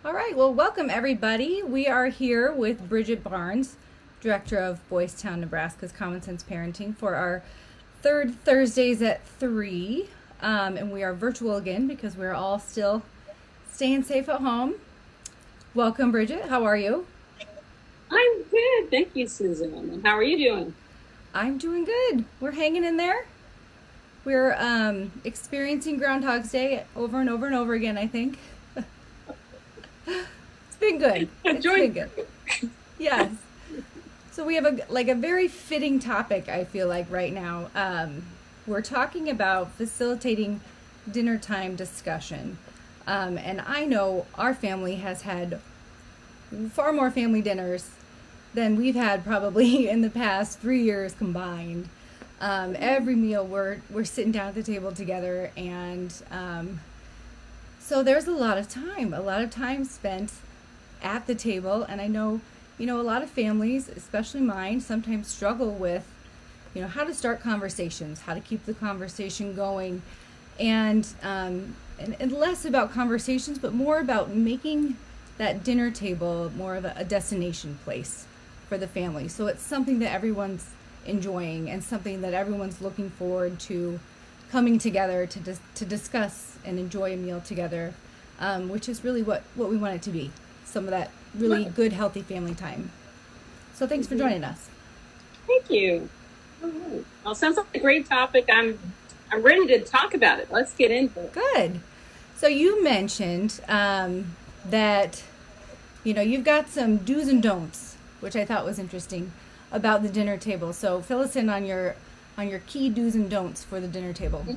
All right, well, welcome everybody. We are here with Bridget Barnes, Director of Boys Town, Nebraska's Common Sense Parenting, for our third Thursdays at 3. And we are virtual again because we're all still staying safe at home. Welcome, Bridget. How are you? I'm good. Thank you, Susan. And how are you doing? I'm doing good. We're hanging in there. We're experiencing Groundhog's Day over and over and over again, I think. It's been good. It's been Enjoying. good. Yes. So we have a very fitting topic, I feel like, right now. We're talking about facilitating dinner time discussion. And I know our family has had far more family dinners than we've had probably in the past 3 years combined. Every meal we're sitting down at the table together, and so there's a lot of time spent at the table. And I know, a lot of families, especially mine, sometimes struggle with, how to start conversations, how to keep the conversation going, and less about conversations, but more about making that dinner table more of a destination place for the family. So it's something that everyone's enjoying and something that everyone's looking forward to coming together to discuss and enjoy a meal together, which is really what we want it to be. Some of that really good, healthy family time. So thanks for joining us. Thank you. All right. Well, sounds like a great topic. I'm ready to talk about it. Let's get into it. Good. So you mentioned that, you've got some do's and don'ts, which I thought was interesting about the dinner table. So fill us in on your key do's and don'ts for the dinner table.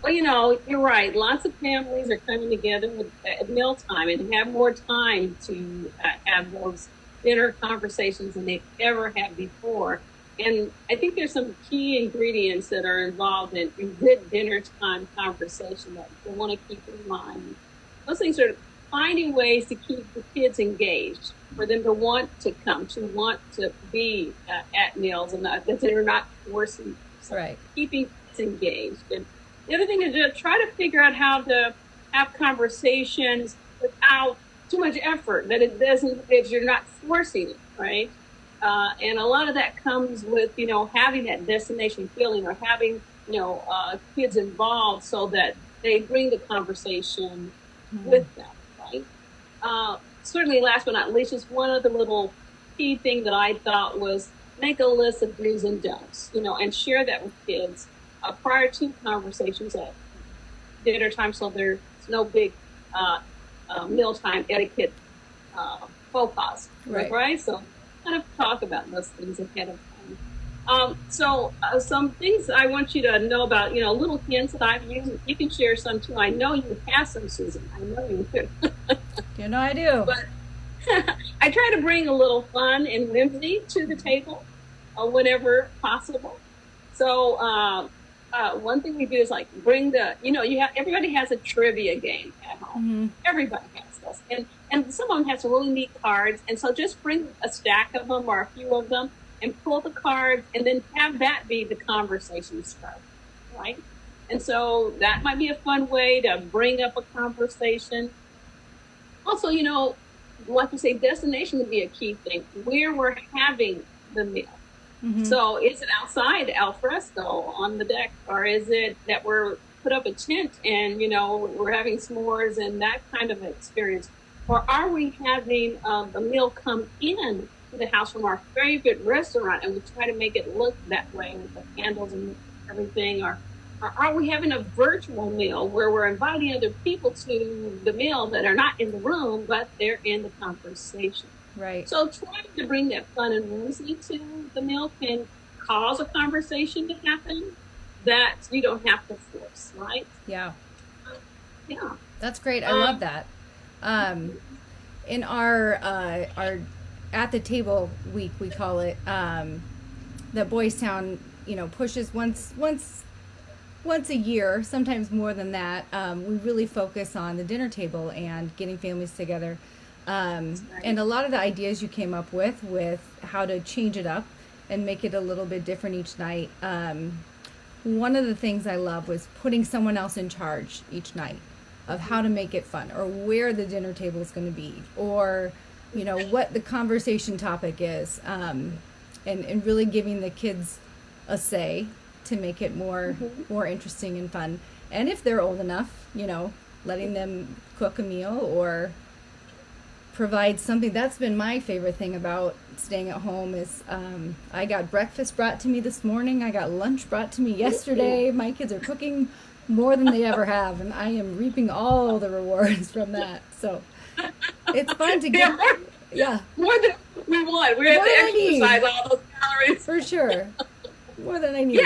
Well, you're right. Lots of families are coming together at mealtime and have more time to have those dinner conversations than they've ever had before. And I think there's some key ingredients that are involved in good dinner time conversation that you want to keep in mind. Those things are finding ways to keep the kids engaged, for them to want to come, to want to be at meals, and that they're not forcing. So Right. keeping kids engaged. And the other thing is to try to figure out how to have conversations without too much effort, that it doesn't, that you're not forcing it, right? And a lot of that comes with, having that destination feeling, or having, kids involved so that they bring the conversation with them, right? Certainly, last but not least, just one other little key thing that I thought was make a list of do's and don'ts, and share that with kids prior to conversations at dinner time, so there's no big mealtime etiquette faux pas, right? So kind of talk about those things ahead of time. Some things I want you to know about, little hints that I've used. You can share some too. I know you have some, Susan. I know you do. I do. But I try to bring a little fun and whimsy to the table whenever possible. So one thing we do is like bring everybody has a trivia game at home. Mm-hmm. Everybody has this. And some of them have some really neat cards. And so just bring a stack of them or a few of them and pull the cards, and then have that be the conversation starter, right? And so that might be a fun way to bring up a conversation. Also, like you say, destination would be a key thing. Where we're having the meal. Mm-hmm. So is it outside al fresco on the deck, or is it that we're put up a tent and, we're having s'mores and that kind of experience? Or are we having the meal come in to the house from our favorite restaurant, and we try to make it look that way with the candles and everything? Or are we having a virtual meal where we're inviting other people to the meal that are not in the room, but they're in the conversation? Right. So trying to bring that fun and whimsy to the meal can cause a conversation to happen that you don't have to force, right? Yeah. Yeah. That's great. I love that. In our at the table week, we call it, that Boys Town, pushes once a year, sometimes more than that. We really focus on the dinner table and getting families together. And a lot of the ideas you came up with how to change it up and make it a little bit different each night. One of the things I love was putting someone else in charge each night. of how to make it fun, or where the dinner table is going to be, or what the conversation topic is, and really giving the kids a say to make it more interesting and fun. And if they're old enough, letting them cook a meal or provide something. That's been my favorite thing about staying at home is I got breakfast brought to me this morning. I got lunch brought to me yesterday. My kids are cooking more than they ever have, and I am reaping all the rewards from that. So it's fun to get, more than we want. We have to exercise all those calories. For sure. More than I need.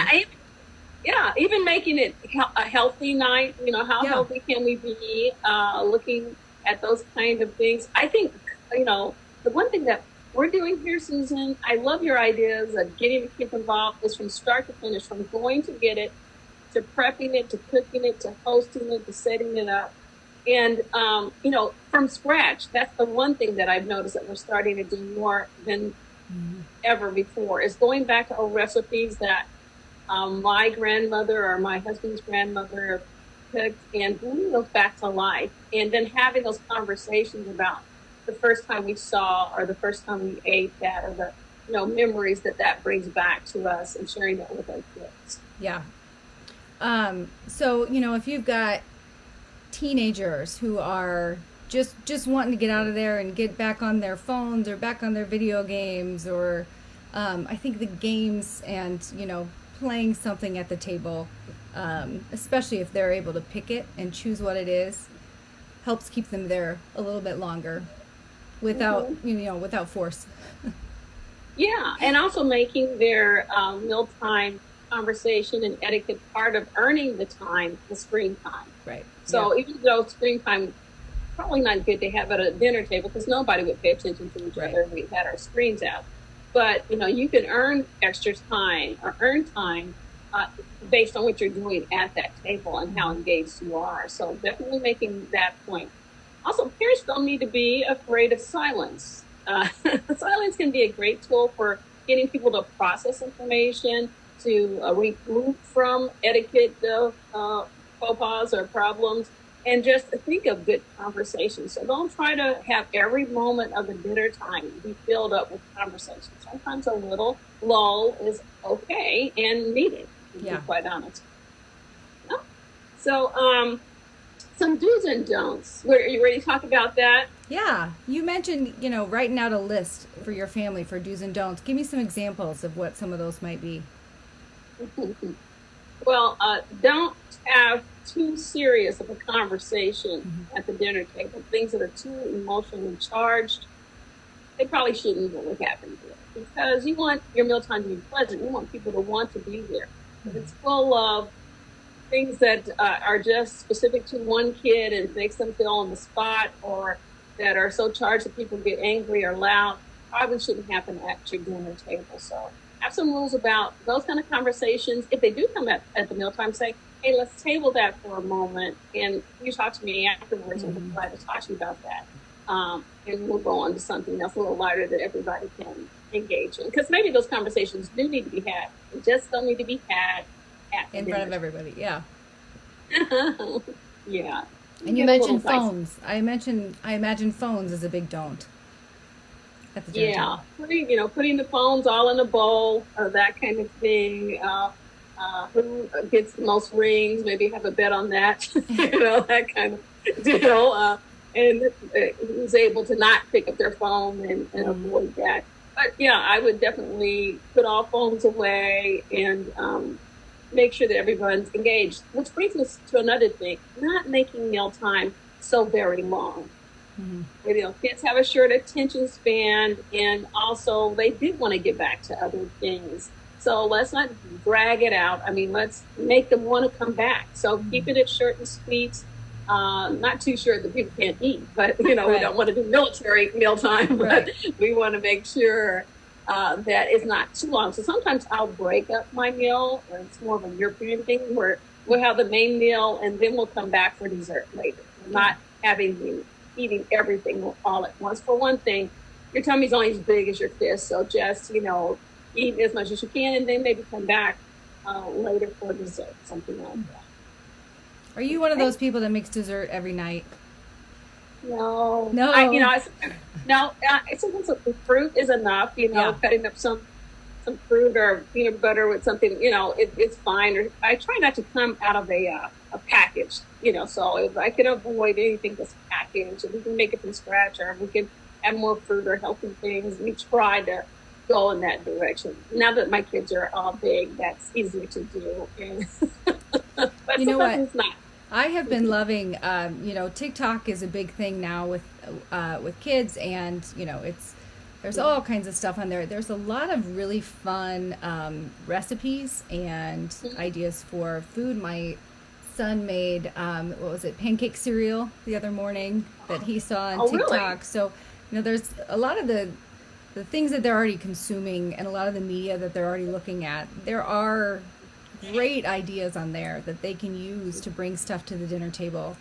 Even making it a healthy night. How healthy can we be? Looking at those kind of things. I think, the one thing that we're doing here, Susan, I love your ideas of getting the kids involved, is from start to finish, from going to get it, to prepping it, to cooking it, to hosting it, to setting it up. And, from scratch. That's the one thing that I've noticed that we're starting to do more than ever before, is going back to old recipes that my grandmother or my husband's grandmother cooked, and bringing those back to life, and then having those conversations about the first time we saw, or the first time we ate that, or the memories that brings back to us, and sharing that with our kids. Yeah. So if you've got teenagers who are just wanting to get out of there and get back on their phones or back on their video games, or I think the games and playing something at the table, especially if they're able to pick it and choose what it is, helps keep them there a little bit longer without without force. Yeah, and also making their mealtime conversation and etiquette part of earning the screen time. Right. So even though screen time probably not good to have at a dinner table, because nobody would pay attention to each other if we had our screens out. But you can earn extra time, or earn time based on what you're doing at that table and how engaged you are. So definitely making that point. Also, parents don't need to be afraid of silence. Silence can be a great tool for getting people to process information, to regroup from etiquette faux pas or problems, and just think of good conversation. So don't try to have every moment of the dinner time be filled up with conversation. Sometimes a little lull is okay and needed, to be quite honest. Yeah. So some do's and don'ts. Are you ready to talk about that? Yeah. You mentioned, writing out a list for your family for do's and don'ts. Give me some examples of what some of those might be. Well, don't have too serious of a conversation at the dinner table. Things that are too emotionally charged, they probably shouldn't even happen here, because you want your mealtime to be pleasant. You want people to want to be there. If it's full of things that are just specific to one kid and makes them feel on the spot, or that are so charged that people get angry or loud, probably shouldn't happen at your dinner table. So have some rules about those kind of conversations. If they do come at the mealtime, say, hey, let's table that for a moment, and you talk to me afterwards, and we'll try to talk to you about that. And we'll go on to something else a little lighter that everybody can engage in. Because maybe those conversations do need to be had. They just don't need to be had in front of everybody. Yeah. Yeah. And you mentioned phones. I imagine phones is a big don't. Yeah, putting the phones all in a bowl, that kind of thing. Who gets the most rings? Maybe have a bet on that. That kind of deal. And who's able to not pick up their phone and avoid that. But yeah, I would definitely put all phones away and make sure that everyone's engaged. Which brings us to another thing: not making mealtime so very long. Kids have a short attention span, and also they do want to get back to other things. So let's not drag it out. I mean, let's make them want to come back. So keep it short and sweet. Not too short that people can't eat, but we don't want to do military mealtime, but we want to make sure that it's not too long. So sometimes I'll break up my meal, or it's more of a European thing where we'll have the main meal and then we'll come back for dessert later. Not having eating everything all at once. For one thing, your tummy's only as big as your fist, so just eat as much as you can, and then maybe come back later for dessert, something like that. Are you one of those people that makes dessert every night? No, No. no. Sometimes the fruit is enough. Yeah. Cutting up some fruit or peanut butter with something. It's fine. Or I try not to come out of a package. So if I can avoid anything that's packaged, and we can make it from scratch, or we can add more fruit or healthy things. We try to go in that direction. Now that my kids are all big, that's easier to do. But You know sometimes what? it's not. I have been loving, TikTok is a big thing now with kids, and there's all kinds of stuff on there. There's a lot of really fun recipes and ideas for food. My son made pancake cereal the other morning that he saw on Oh, TikTok. really? So there's a lot of the things that they're already consuming and a lot of the media that they're already looking at. There are great ideas on there that they can use to bring stuff to the dinner table,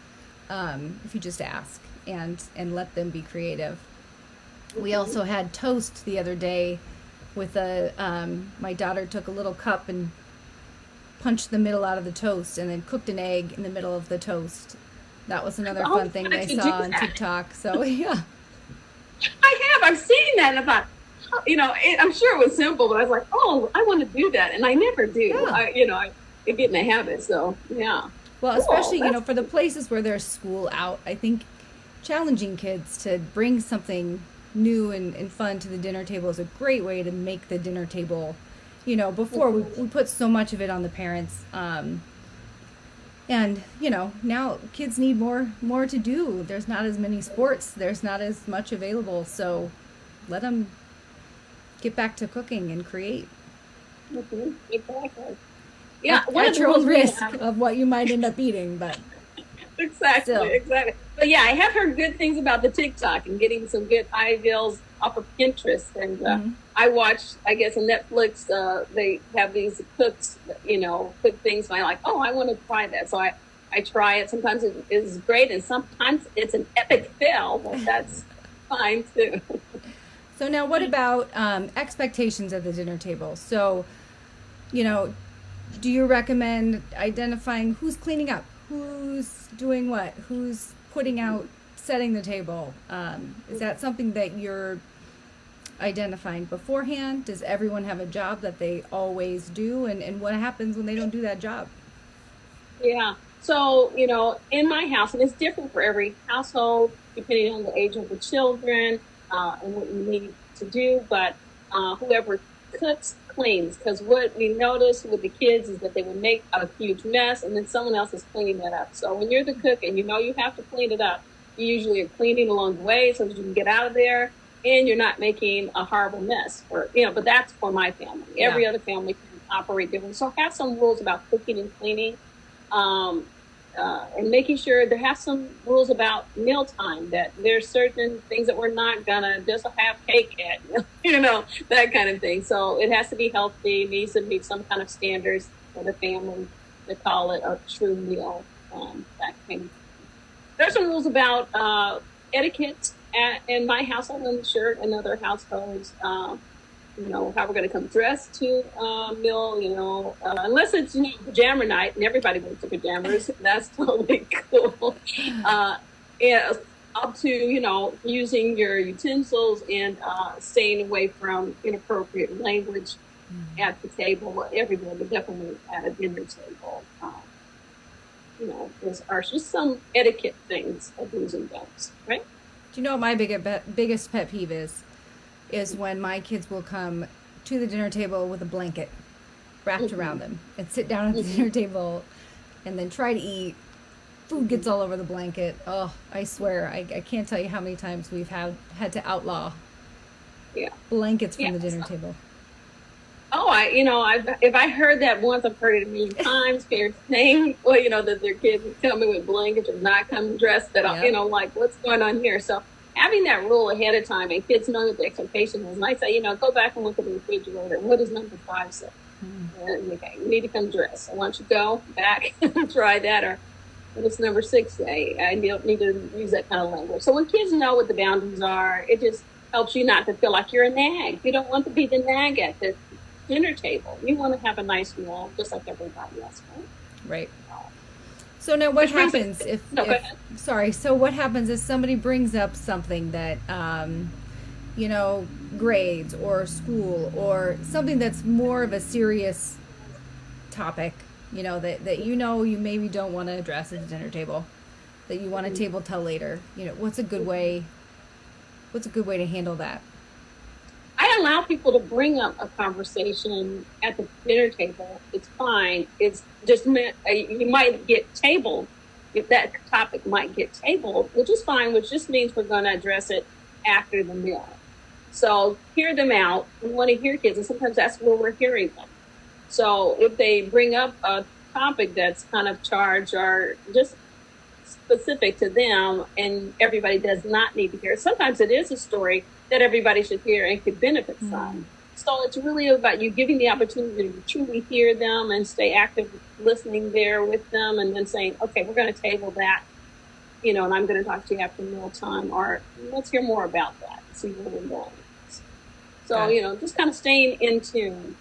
if you just ask and let them be creative. We also had toast the other day with my daughter took a little cup and punched the middle out of the toast and then cooked an egg in the middle of the toast. That was another fun thing I saw on TikTok. So yeah. I've seen that, and I thought, I'm sure it was simple, but I was like, oh, I want to do that, and I never do. Yeah. I get in the habit, so yeah. Well, Cool. especially, for the places where there's school out, I think challenging kids to bring something new and fun to the dinner table is a great way to make the dinner table, before we put so much of it on the parents. And, now kids need more to do. There's not as many sports. There's not as much available. So let them get back to cooking and create. Exactly. Yeah. At your own risk of what you might end up eating, but Exactly. But yeah, I have heard good things about the TikTok and getting some good ideas off of Pinterest. And I watch, I guess, on Netflix, they have these cooks, cook things. And I'm like, oh, I want to try that. So I try it. Sometimes it is great, and sometimes it's an epic fail, but that's fine too. So now what about expectations at the dinner table? So, do you recommend identifying who's cleaning up, who's doing what, who's putting out, setting the table? Is that something that you're identifying beforehand? Does everyone have a job that they always do? And what happens when they don't do that job? Yeah. So, in my house, and it's different for every household, depending on the age of the children and what you need to do. But whoever cooks cleans, because what we notice with the kids is that they would make a huge mess, and then someone else is cleaning that up. So when you're the cook and you have to clean it up, you usually are cleaning along the way so that you can get out of there, and you're not making a horrible mess. But that's for my family. Yeah. Every other family can operate differently. So have some rules about cooking and cleaning. And making sure there have some rules about mealtime, that there's certain things that we're not gonna just have cake at, that kind of thing. So it has to be healthy, it needs to meet some kind of standards for the family to call it a true meal. That kind of thing. There's some rules about etiquette in my household, I'm sure in other households. How we're going to come dressed to meal, unless it's, pajama night and everybody goes to pajamas. That's totally cool. And up to, using your utensils and staying away from inappropriate language at the table, everywhere, but definitely at a dinner table. Are just some etiquette things of do's and don'ts, right? Do you know what my biggest pet peeve is when my kids will come to the dinner table with a blanket wrapped around them and sit down at the dinner table and then try to eat. Food gets all over the blanket. Oh, I swear, I can't tell you how many times we've had to outlaw blankets from the dinner table. Oh, if I heard that once, I've heard it a million times. Parents saying, that their kids are coming with blankets or not coming dressed at all, like what's going on here? So having that rule ahead of time and kids knowing what the expectation is. And I say, go back and look at the refrigerator. What does number 5 say? Okay, you need to come dressed. So why don't you go back and try that? Or what does number 6 say? I don't need to use that kind of language. So when kids know what the boundaries are, it just helps you not to feel like you're a nag. You don't want to be the nag at the dinner table. You want to have a nice meal just like everybody else, right? Right. So now what Which brings us, happens no, go if ahead. sorry, so what happens if somebody brings up something that you know, grades or school or something that's more of a serious topic, you know, that you know you maybe don't want to address at the dinner table, that you want to table till later. You know, what's a good way to handle that? I allow people to bring up a conversation at the dinner table. It's fine. It's just meant you might get tabled. If that topic might get tabled, which is fine, which just means we're going to address it after the meal. So hear them out. We want to hear kids, and sometimes that's where we're hearing them. So if they bring up a topic that's kind of charged or just specific to them and everybody does not need to hear it, sometimes it is a story that everybody should hear and could benefit from. So it's really about you giving the opportunity to truly hear them and stay active listening there with them, and then saying, okay, we're going to table that, you know, and I'm going to talk to you after mealtime, or let's hear more about that and see where we're going. So, you know, just kind of staying in tune.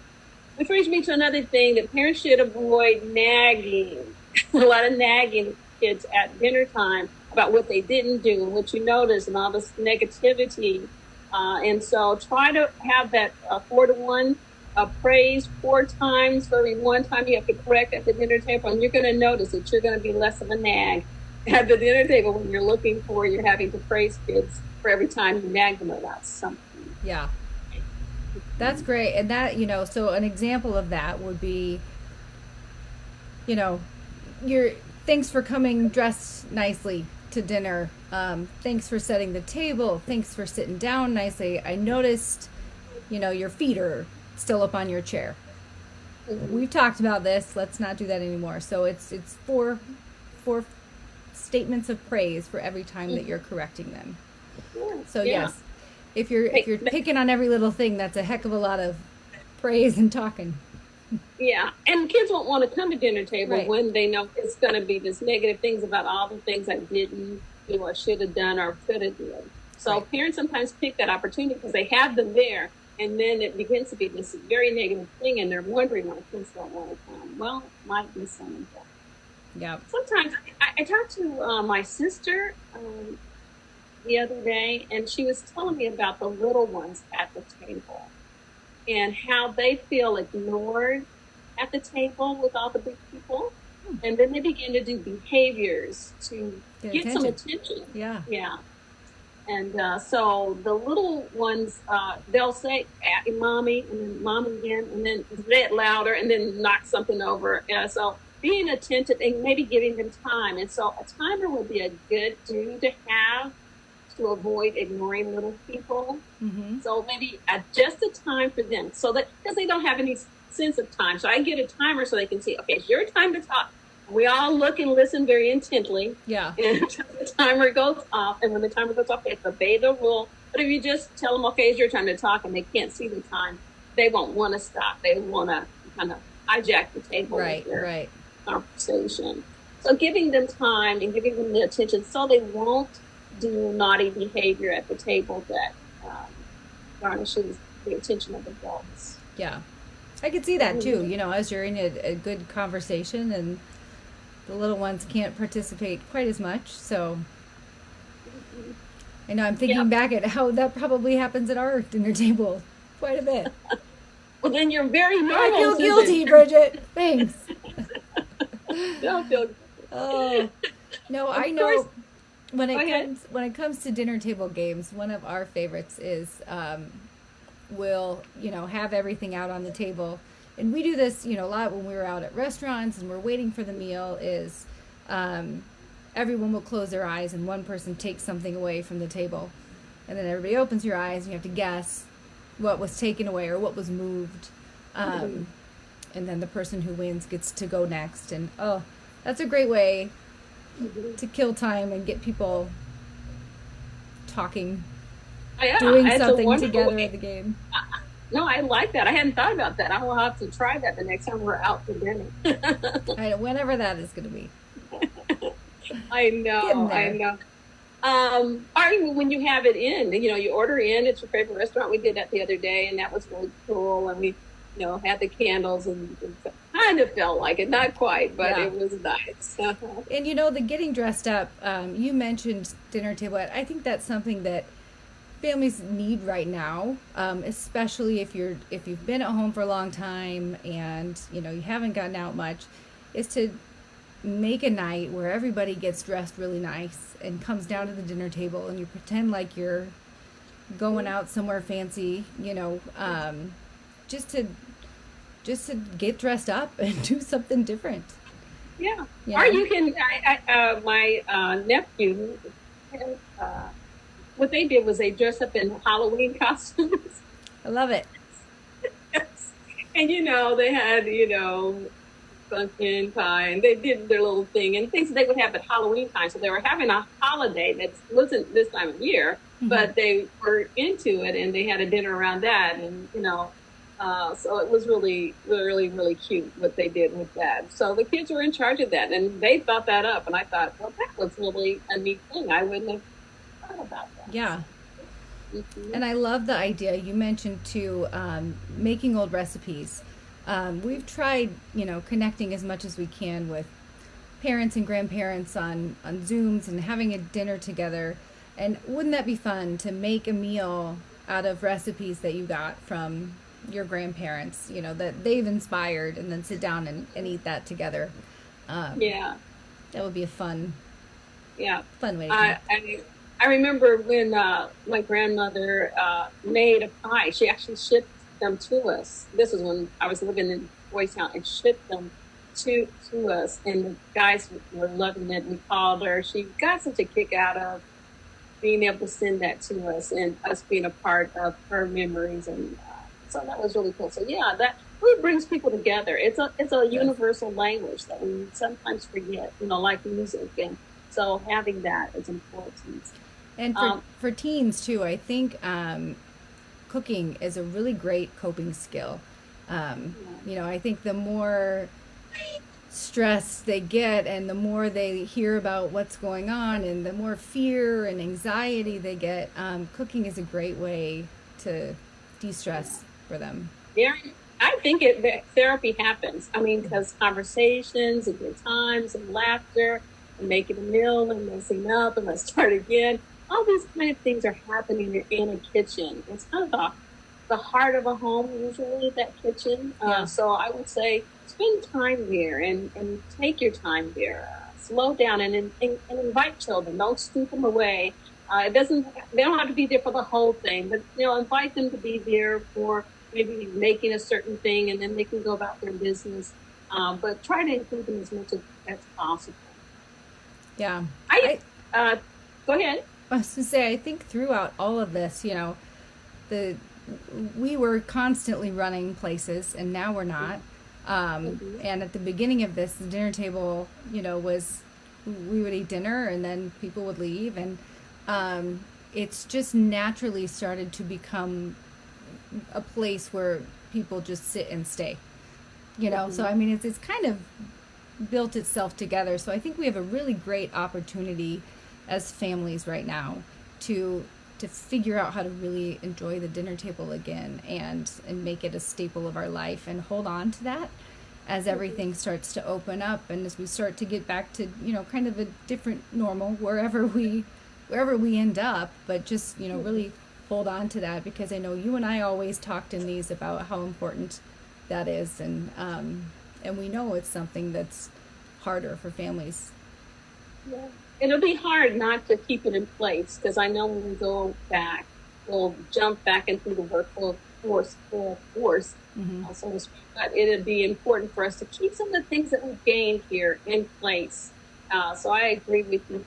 Which brings me to another thing that parents should avoid: nagging. A lot of nagging kids at dinner time about what they didn't do and what you noticed and all this negativity. And so try to have that 4-to-1 praise 4 times for every 1 time you have to correct at the dinner table. And you're going to notice that you're going to be less of a nag at the dinner table when you're having to praise kids for every time you nag them about something. Yeah. That's great. And that, you know, so an example of that would be, you know, your thanks for coming dressed nicely to dinner. Thanks for setting the table. Thanks for sitting down nicely. I noticed, you know, your feet are still up on your chair. We've talked about this. Let's not do that anymore. So it's four statements of praise for every time that you're correcting them. So yes, if you're picking on every little thing, that's a heck of a lot of praise and talking. Yeah, and kids won't want to come to dinner table Right. when they know it's going to be this negative things about all the things I didn't do or should have done or could have done. So Right. parents sometimes pick that opportunity because they have them there, and then it begins to be this very negative thing, and they're wondering why kids don't want to come. Well, it might be some of that. Yeah. Sometimes I talked to my sister the other day, and she was telling me about the little ones at the table and how they feel ignored at the table with all the big people. And then they begin to do behaviors to get some attention. Yeah. Yeah. And so the little ones, they'll say, mommy, and then mommy again, and then say it louder, and then knock something over. So being attentive and maybe giving them time. And so a timer would be a good do to have to avoid ignoring little people. Mm-hmm. So maybe adjust the time for them so that, because they don't have any sense of time. So I get a timer so they can see, okay, it's your time to talk. We all look and listen very intently. Yeah. And the timer goes off, and when the timer goes off, they have to obey the rule. But if you just tell them, okay, it's your time to talk, and they can't see the time, they won't want to stop. They want to kind of hijack the table with their conversation. So giving them time and giving them the attention so they won't do naughty behavior at the table that garnishes the attention of adults. Yeah. I could see that too, you know, as you're in a good conversation and the little ones can't participate quite as much. So I know I'm thinking back at how that probably happens at our dinner table quite a bit. Well, then you're very normal. I feel guilty, Bridget. Thanks. Don't feel guilty. Oh, no, I know. When it comes to dinner table games, one of our favorites is we'll, you know, have everything out on the table. And we do this, you know, a lot when we're out at restaurants and we're waiting for the meal is everyone will close their eyes and one person takes something away from the table. And then everybody opens your eyes and you have to guess what was taken away or what was moved. And then the person who wins gets to go next. And, oh, that's a great way to kill time and get people talking, doing something together at the game. No, I like that. I hadn't thought about that. I will have to try that the next time we're out for dinner. Whenever that is going to be. I know. Or when you have it in, you know, you order in, it's your favorite restaurant. We did that the other day, and that was really cool. And we, you know, had the candles and kind kind of felt like it, not quite, but Yeah. it was nice. And the getting dressed up, you mentioned dinner table. I think that's something that families need right now, especially if you've been at home for a long time and you haven't gotten out much, is to make a night where everybody gets dressed really nice and comes down to the dinner table and you pretend like you're going out somewhere fancy, just to get dressed up and do something different. Yeah. You Or know, you can, my nephew, uh, what they did was they dressed up in Halloween costumes. I love it. And, they had, pumpkin pie, and they did their little thing and things they would have at Halloween time. So they were having a holiday that wasn't this time of year, Mm-hmm. but they were into it and they had a dinner around that. And, so it was really, really, really cute what they did with that. So the kids were in charge of that and they thought that up. And I thought, well, that was really a neat thing. I wouldn't have thought about that. Yeah. Mhm. And I love the idea you mentioned too, making old recipes. We've tried, connecting as much as we can with parents and grandparents on Zooms and having a dinner together. And wouldn't that be fun to make a meal out of recipes that you got from your grandparents, that they've inspired, and then sit down and eat that together? Um, Yeah. that would be a Yeah. fun way to I, connect. I I remember when my grandmother made a pie. She actually shipped them to us. This is when I was living in Boys Town, and shipped them to us. And the guys were loving it. We called her. She got such a kick out of being able to send that to us and us being a part of her memories. And so that was really cool. So yeah, that really brings people together. It's a Yes. universal language that we sometimes forget. Like music, and so having that is important. And Um, for teens too, I think cooking is a really great coping skill. I think the more stress they get and the more they hear about what's going on and the more fear and anxiety they get, cooking is a great way to de-stress for them. Yeah, I think that therapy happens. I mean, because conversations and good times and laughter and making a meal and messing up and let's start again. All these kind of things are happening in a kitchen. It's kind of the heart of a home, usually, that kitchen. Yeah. So I would say spend time there and take your time there. Slow down and invite children. Don't scoop them away. It doesn't. They don't have to be there for the whole thing, but invite them to be there for maybe making a certain thing, and then they can go about their business. But try to include them as much as possible. Yeah. I Go ahead. I was to say, I think throughout all of this, the we were constantly running places, and now we're not. Mhm. And at the beginning of this, the dinner table, was we would eat dinner, and then people would leave, and it's just naturally started to become a place where people just sit and stay. So Mhm. I mean, it's kind of built itself together. So I think we have a really great opportunity as families right now to figure out how to really enjoy the dinner table again and make it a staple of our life and hold on to that as everything starts to open up and as we start to get back to kind of a different normal wherever we end up, but just really hold on to that, because I know you and I always talked in these about how important that is, and we know it's something that's harder for families. Yeah. It'll be hard not to keep it in place because I know when we go back, we'll jump back into the work full force, Hmm. so to speak. But it'll be important for us to keep some of the things that we've gained here in place. So I agree with you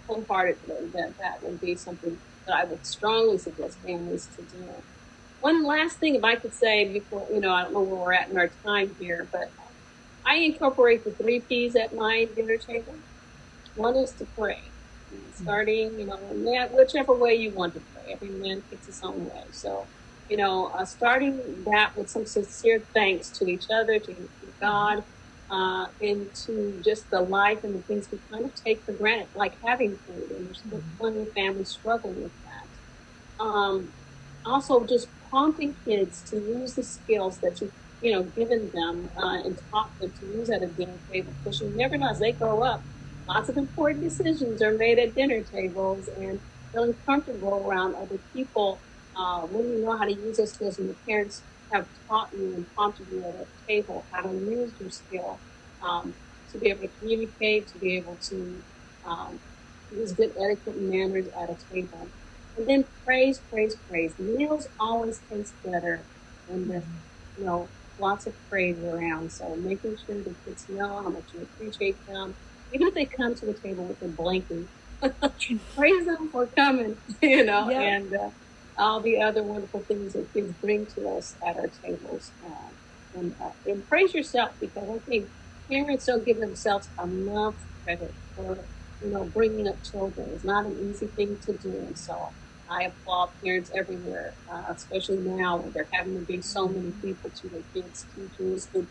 wholeheartedly that that would be something that I would strongly suggest families to do. One last thing, if I could say before, I don't know where we're at in our time here, but I incorporate the three P's at my dinner table. One is to pray, starting, in whichever way you want to pray. Every man picks his own way. So, starting that with some sincere thanks to each other, to God, and to just the life and the things we kind of take for granted, like having food. And there's one in the family struggling with that. Also, just prompting kids to use the skills that given them and taught them to use at a dinner table. Because you never know, as they grow up, lots of important decisions are made at dinner tables, and feeling comfortable around other people when you know how to use those skills, and the parents have taught you and prompted you at a table how to use your skill to be able to communicate, to be able to use good etiquette and manners at a table. And then praise, praise, praise. Meals always taste better when there's, lots of praise around. So making sure the kids know how much you appreciate them. Even if they come to the table with a blanket, praise them for coming, Yep. and all the other wonderful things that kids bring to us at our tables. And praise yourself, because I think parents don't give themselves enough credit for, bringing up children. It's not an easy thing to do. And so I applaud parents everywhere, especially now when they're having to be so many people to their kids, teachers, the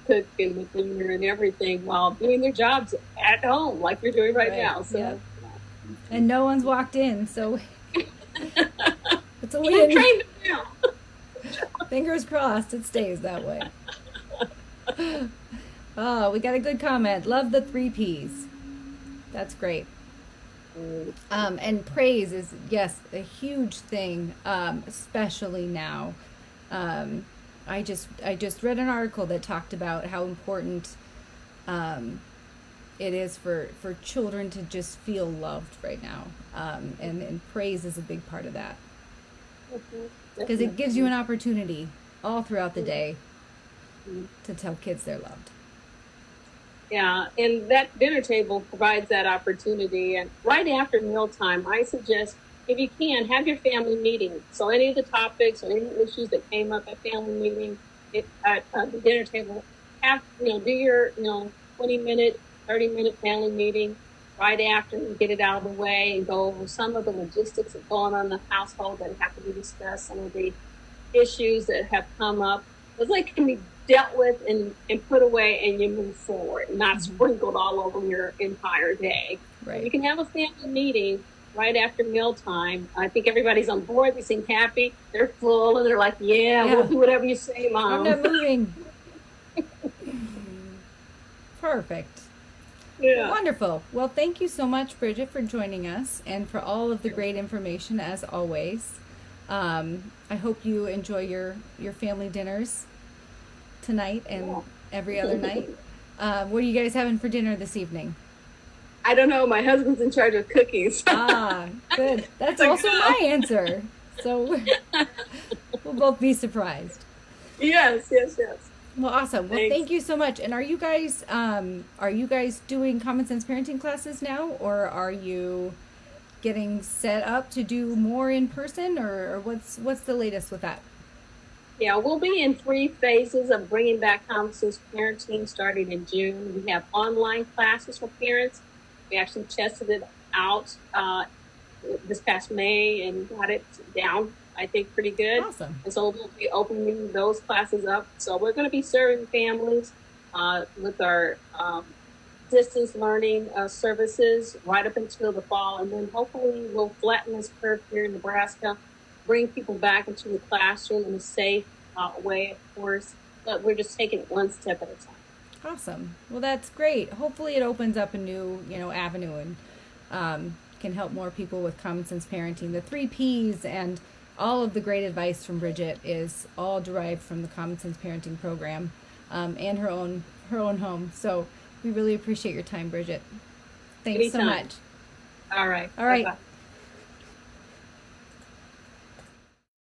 cook and the cleaner and everything, while doing their jobs at home like you're doing right now. So, yep. And no one's walked in, so it's a you're win. trained now. Fingers crossed it stays that way. Oh, we got a good comment. Love the 3 Ps. That's great. And praise is, yes, a huge thing, especially now. I just read an article that talked about how important it is for children to just feel loved right now. And praise is a big part of that. Because it gives you an opportunity all throughout the day to tell kids they're loved. Yeah, and that dinner table provides that opportunity. And right after mealtime, I suggest, if you can, have your family meeting. So any of the topics or any issues that came up at family meeting at the dinner table, do your 20-minute, 30-minute family meeting right after, and get it out of the way and go over some of the logistics that go on in the household that have to be discussed, some of the issues that have come up. It's like can be dealt with and put away, and you move forward, not sprinkled all over your entire day. Right. You can have a family meeting right after mealtime. I think everybody's on board. They seem happy. They're full, and they're like, yeah. We'll do whatever you say, Mom. I'm not moving. Perfect. Yeah. Wonderful. Well, thank you so much, Bridget, for joining us and for all of the great information, as always. I hope you enjoy your family dinners tonight and every other night. What are you guys having for dinner this evening? I don't know. My husband's in charge of cookies. Good. That's also my answer. So we'll both be surprised. Yes. Well, awesome. Well, Thanks. Thank you so much. And are you guys doing Common Sense Parenting classes now, or are you getting set up to do more in person, or what's the latest with that? Yeah, we'll be in 3 phases of bringing back Common Sense Parenting starting in June. We have online classes for parents. We actually tested it out this past May and got it down, I think, pretty good. Awesome. And so we'll be opening those classes up. So we're going to be serving families with our distance learning services right up until the fall. And then hopefully we'll flatten this curve here in Nebraska, bring people back into the classroom in a safe way, of course. But we're just taking it one step at a time. Awesome. Well, that's great. Hopefully it opens up a new, avenue and can help more people with Common Sense Parenting. The 3 Ps and all of the great advice from Bridget is all derived from the Common Sense Parenting program and her own home. So we really appreciate your time, Bridget. Thanks Anytime. so much. All right. All right. Bye-bye.